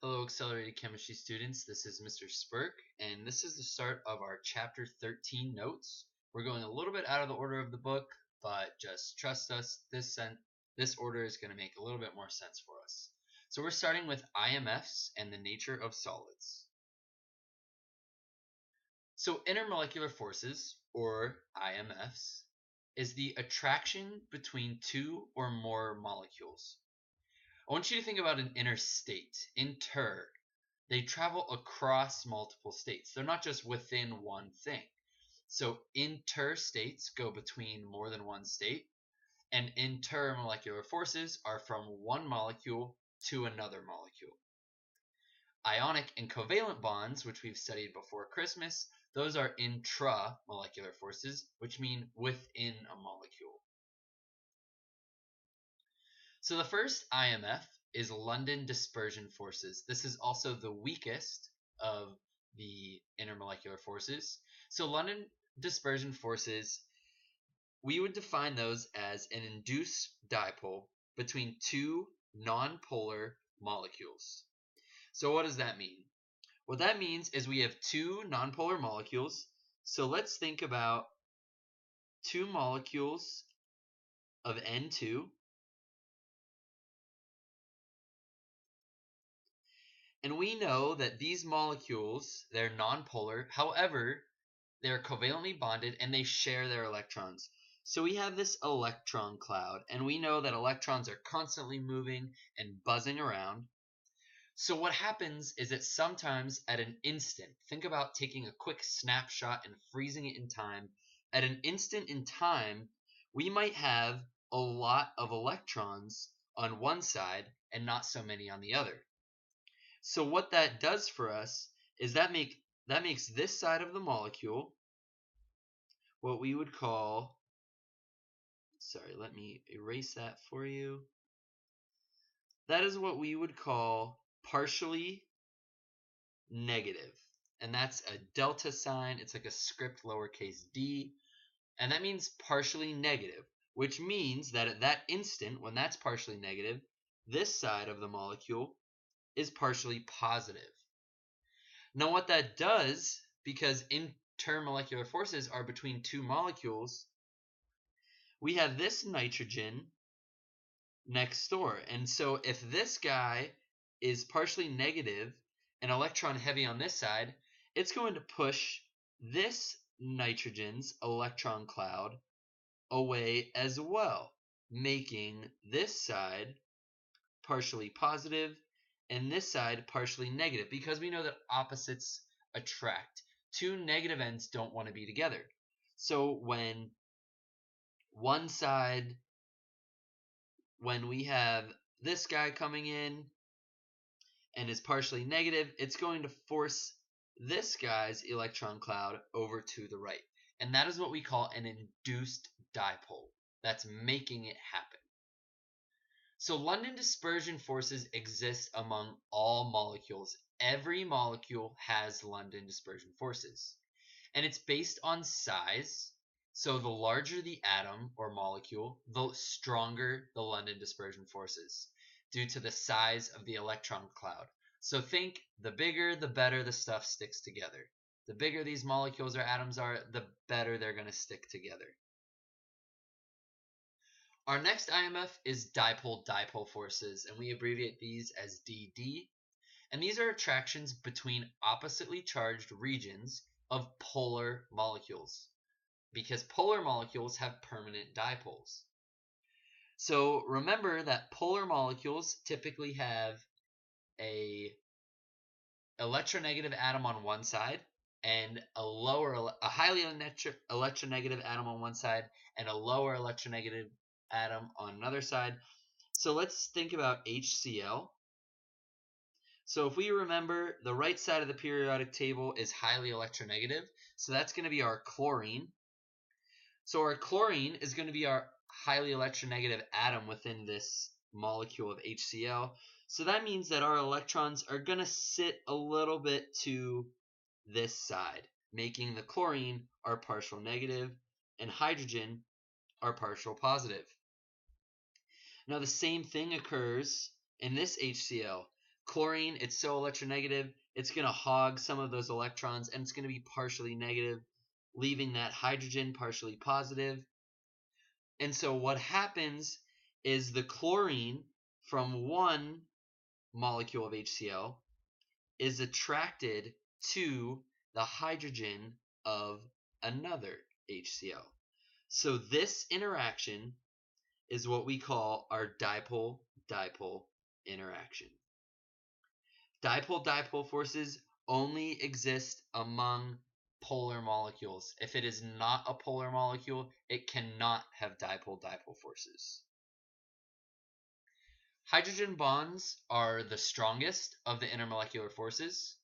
Hello, Accelerated Chemistry students. This is Mr. Spurk, and this is the start of our Chapter 13 notes. We're going a little bit out of the order of the book, but just trust us, this order is going to make a little bit more sense for us. So we're starting with IMFs and the nature of solids. So intermolecular forces, or IMFs, is the attraction between two or more molecules. I want you to think about an inner state, inter. They travel across multiple states. They're not just within one thing. So interstates go between more than one state, and intermolecular forces are from one molecule to another molecule. Ionic and covalent bonds, which we've studied before Christmas, those are intramolecular forces, which mean within a molecule. So the first IMF is London dispersion forces. This is also the weakest of the intermolecular forces. So London dispersion forces, we would define those as an induced dipole between two nonpolar molecules. So what does that mean? What that means is we have two nonpolar molecules. So let's think about two molecules of N2. And we know that these molecules, they're nonpolar. However, they're covalently bonded and they share their electrons. So we have this electron cloud, and we know that electrons are constantly moving and buzzing around. So what happens is that sometimes at an instant, think about taking a quick snapshot and freezing it in time. At an instant in time, we might have a lot of electrons on one side and not so many on the other. So what that does for us is that makes this side of the molecule what we would call, sorry, let me erase that for you. That is what we would call partially negative. And that's a delta sign. It's like a script lowercase d. And that means partially negative, which means that at that instant, when that's partially negative, this side of the molecule is partially positive. Now what that does, because intermolecular forces are between two molecules, we have this nitrogen next door. And so if this guy is partially negative and electron heavy on this side, it's going to push this nitrogen's electron cloud away as well, making this side partially positive and this side partially negative, because we know that opposites attract. Two negative ends don't want to be together. So when we have this guy coming in and is partially negative, it's going to force this guy's electron cloud over to the right. And that is what we call an induced dipole. That's making it happen. So London dispersion forces exist among all molecules. Every molecule has London dispersion forces. And it's based on size. So the larger the atom or molecule, the stronger the London dispersion forces due to the size of the electron cloud. So think the bigger, the better the stuff sticks together. The bigger these molecules or atoms are, the better they're going to stick together. Our next IMF is dipole-dipole forces, and we abbreviate these as DD. And these are attractions between oppositely charged regions of polar molecules, because polar molecules have permanent dipoles. So remember that polar molecules typically have a electronegative atom on one side and a highly electronegative atom on one side and a lower electronegative atom on another side. So let's think about HCl. So if we remember, the right side of the periodic table is highly electronegative. So that's going to be our chlorine. So our chlorine is going to be our highly electronegative atom within this molecule of HCl. So that means that our electrons are going to sit a little bit to this side, making the chlorine our partial negative and hydrogen our partial positive. Now the same thing occurs in this HCl. Chlorine, it's so electronegative, it's going to hog some of those electrons and it's going to be partially negative, leaving that hydrogen partially positive. And so what happens is the chlorine from one molecule of HCl is attracted to the hydrogen of another HCl. So this interaction is what we call our dipole-dipole interaction. Dipole-dipole forces only exist among polar molecules. If it is not a polar molecule, it cannot have dipole-dipole forces. Hydrogen bonds are the strongest of the intermolecular forces.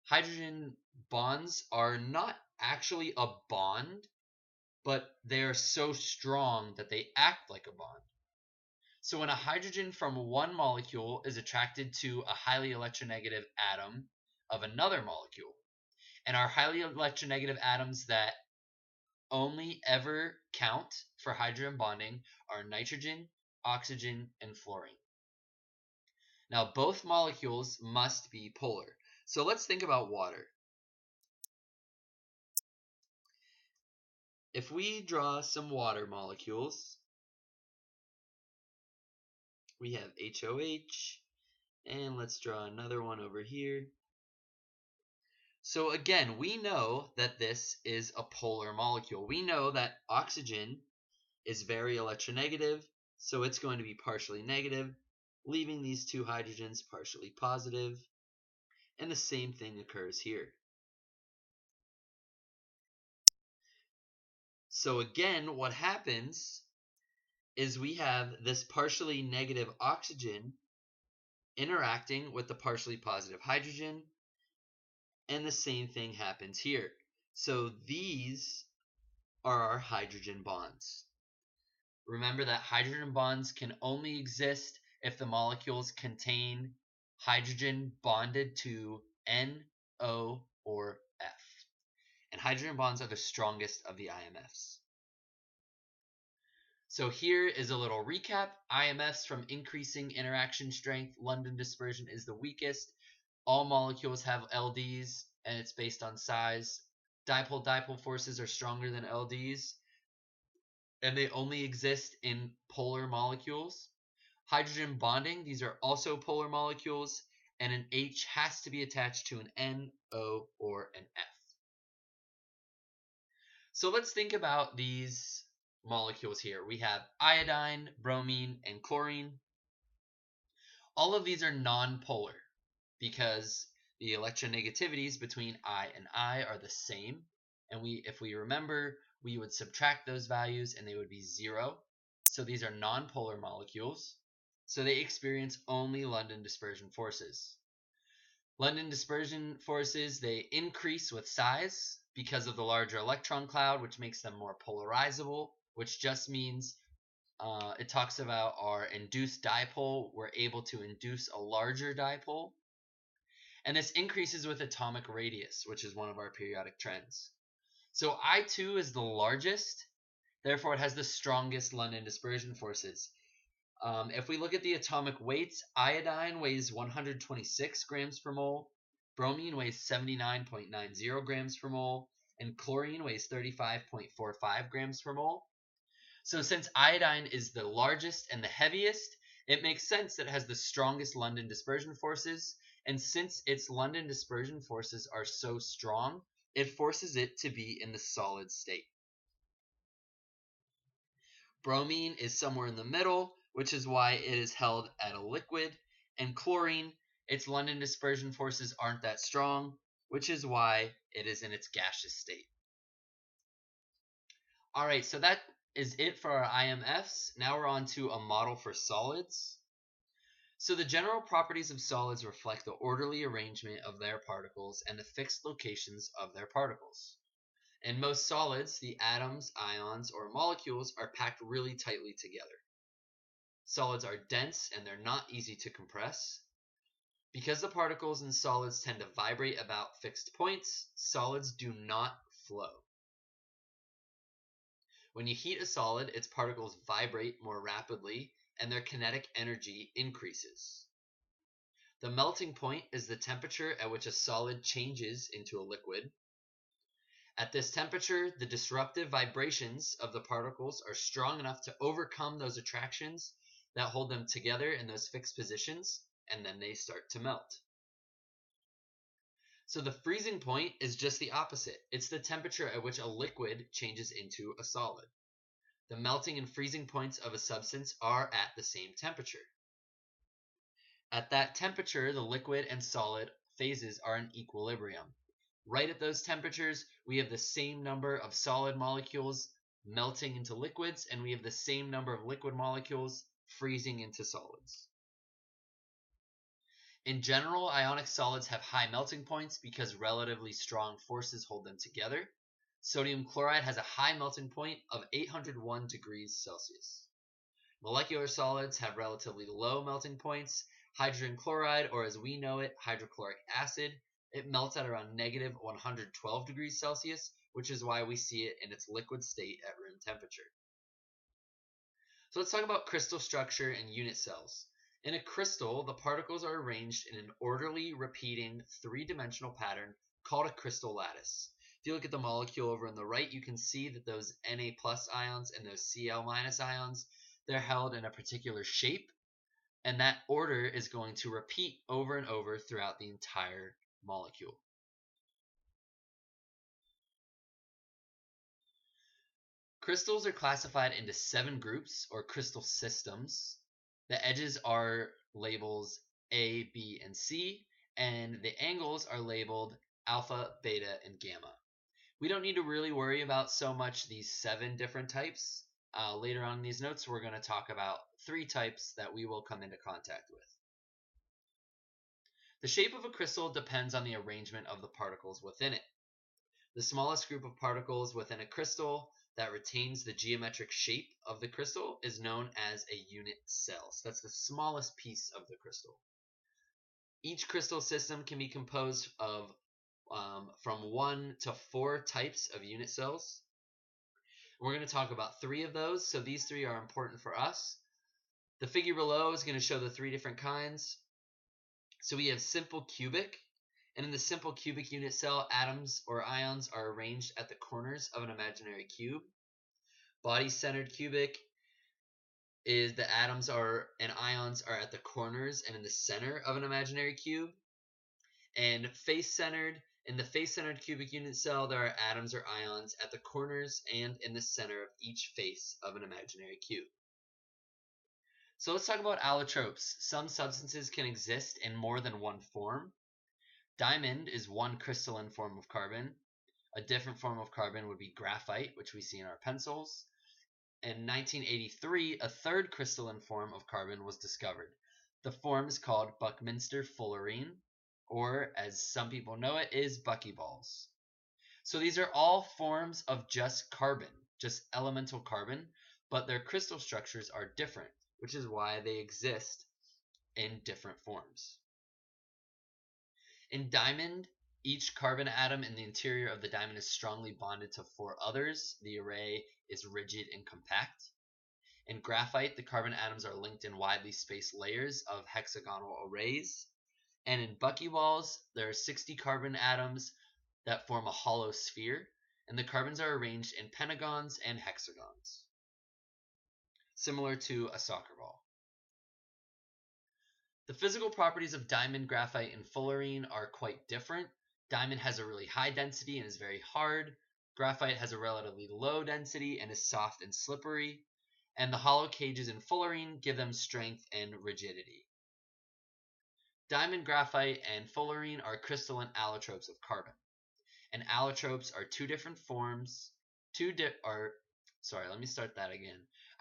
Hydrogen bonds are not actually a bond, but they are so strong that they act like a bond. So when a hydrogen from one molecule is attracted to a highly electronegative atom of another molecule, and our highly electronegative atoms that only ever count for hydrogen bonding are nitrogen, oxygen, and fluorine. Now, both molecules must be polar. So let's think about water. If we draw some water molecules, we have HOH, and let's draw another one over here. So again, we know that this is a polar molecule. We know that oxygen is very electronegative, so it's going to be partially negative, leaving these two hydrogens partially positive, and the same thing occurs here. So again, what happens is we have this partially negative oxygen interacting with the partially positive hydrogen, and the same thing happens here. So these are our hydrogen bonds. Remember that hydrogen bonds can only exist if the molecules contain hydrogen bonded to N, O, or F. And hydrogen bonds are the strongest of the IMFs. So here is a little recap. IMFs from increasing interaction strength. London dispersion is the weakest. All molecules have LDs, and it's based on size. Dipole-dipole forces are stronger than LDs, and they only exist in polar molecules. Hydrogen bonding, these are also polar molecules, and an H has to be attached to an N, O, or an F. So let's think about these molecules here. We have iodine, bromine, and chlorine. All of these are non-polar because the electronegativities between I and I are the same. And if we remember, we would subtract those values and they would be 0. So these are non-polar molecules. So they experience only London dispersion forces. London dispersion forces, they increase with size because of the larger electron cloud, which makes them more polarizable, which just means it talks about our induced dipole. We're able to induce a larger dipole. And this increases with atomic radius, which is one of our periodic trends. So I2 is the largest, therefore it has the strongest London dispersion forces. If we look at the atomic weights, iodine weighs 126 grams per mole, bromine weighs 79.90 grams per mole, and chlorine weighs 35.45 grams per mole. So since iodine is the largest and the heaviest, it makes sense that it has the strongest London dispersion forces, and since its London dispersion forces are so strong, it forces it to be in the solid state. Bromine is somewhere in the middle, which is why it is held at a liquid, and chlorine, its London dispersion forces aren't that strong, which is why it is in its gaseous state. All right, so that is it for our IMFs. Now we're on to a model for solids. So the general properties of solids reflect the orderly arrangement of their particles and the fixed locations of their particles. In most solids, the atoms, ions, or molecules are packed really tightly together. Solids are dense and they're not easy to compress. Because the particles in solids tend to vibrate about fixed points, solids do not flow. When you heat a solid, its particles vibrate more rapidly and their kinetic energy increases. The melting point is the temperature at which a solid changes into a liquid. At this temperature, the disruptive vibrations of the particles are strong enough to overcome those attractions that hold them together in those fixed positions, and then they start to melt. So the freezing point is just the opposite. It's the temperature at which a liquid changes into a solid. The melting and freezing points of a substance are at the same temperature. At that temperature, the liquid and solid phases are in equilibrium. Right at those temperatures, we have the same number of solid molecules melting into liquids, and we have the same number of liquid molecules freezing into solids. In general, ionic solids have high melting points because relatively strong forces hold them together. Sodium chloride has a high melting point of 801 degrees Celsius. Molecular solids have relatively low melting points. Hydrogen chloride, or as we know it, hydrochloric acid, it melts at around negative 112 degrees Celsius, which is why we see it in its liquid state at room temperature. So let's talk about crystal structure and unit cells. In a crystal, the particles are arranged in an orderly, repeating, three-dimensional pattern called a crystal lattice. If you look at the molecule over on the right, you can see that those Na plus ions and those Cl minus ions, they're held in a particular shape, and that order is going to repeat over and over throughout the entire molecule. Crystals are classified into 7 groups or crystal systems. The edges are labels A, B, and C, and the angles are labeled alpha, beta, and gamma. We don't need to really worry about so much these 7 different types. Later on in these notes, we're going to talk about 3 types that we will come into contact with. The shape of a crystal depends on the arrangement of the particles within it. The smallest group of particles within a crystal that retains the geometric shape of the crystal is known as a unit cell. So that's the smallest piece of the crystal. Each crystal system can be composed of from 1 to 4 types of unit cells. We're going to talk about 3 of those, so these 3 are important for us. The figure below is going to show the 3 different kinds. So we have simple cubic, and in the simple cubic unit cell, atoms or ions are arranged at the corners of an imaginary cube. Body-centered cubic is the atoms and ions are at the corners and in the center of an imaginary cube. And face-centered, in the face-centered cubic unit cell, there are atoms or ions at the corners and in the center of each face of an imaginary cube. So let's talk about allotropes. Some substances can exist in more than one form. Diamond is one crystalline form of carbon. A different form of carbon would be graphite, which we see in our pencils. In 1983, a third crystalline form of carbon was discovered. The form is called Buckminster fullerene, or as some people know it, is buckyballs. So these are all forms of just carbon, just elemental carbon, but their crystal structures are different, which is why they exist in different forms. In diamond, each carbon atom in the interior of the diamond is strongly bonded to 4 others. The array is rigid and compact. In graphite, the carbon atoms are linked in widely spaced layers of hexagonal arrays. And in buckyballs, there are 60 carbon atoms that form a hollow sphere, and the carbons are arranged in pentagons and hexagons, similar to a soccer ball. The physical properties of diamond, graphite, and fullerene are quite different. Diamond has a really high density and is very hard. Graphite has a relatively low density and is soft and slippery. And the hollow cages in fullerene give them strength and rigidity. Diamond, graphite, and fullerene are crystalline allotropes of carbon. And allotropes are 2 different forms.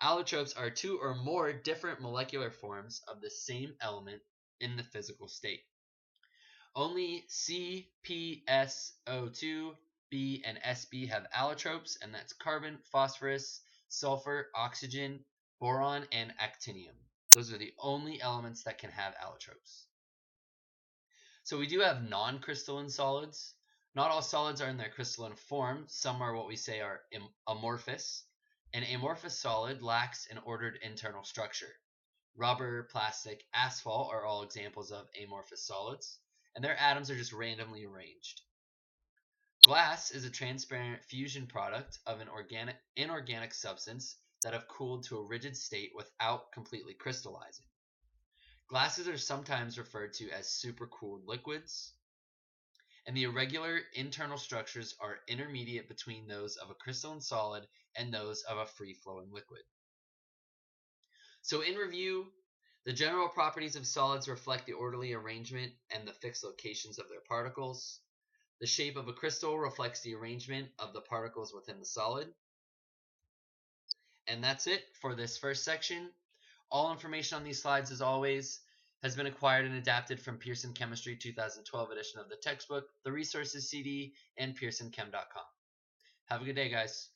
Allotropes are 2 or more different molecular forms of the same element in the physical state. Only C, P, S, O2, B, and Sb have allotropes, and that's carbon, phosphorus, sulfur, oxygen, boron, and actinium. Those are the only elements that can have allotropes. So we do have non-crystalline solids. Not all solids are in their crystalline form. Some are what we say are amorphous. An amorphous solid lacks an ordered internal structure. Rubber, plastic, asphalt are all examples of amorphous solids, and their atoms are just randomly arranged. Glass is a transparent fusion product of an inorganic substance that have cooled to a rigid state without completely crystallizing. Glasses are sometimes referred to as supercooled liquids, and the irregular internal structures are intermediate between those of a crystalline solid and those of a free-flowing liquid. So in review, the general properties of solids reflect the orderly arrangement and the fixed locations of their particles. The shape of a crystal reflects the arrangement of the particles within the solid. And that's it for this first section. All information on these slides, as always, has been acquired and adapted from Pearson Chemistry 2012 edition of the textbook, the resources CD, and pearsonchem.com. Have a good day, guys.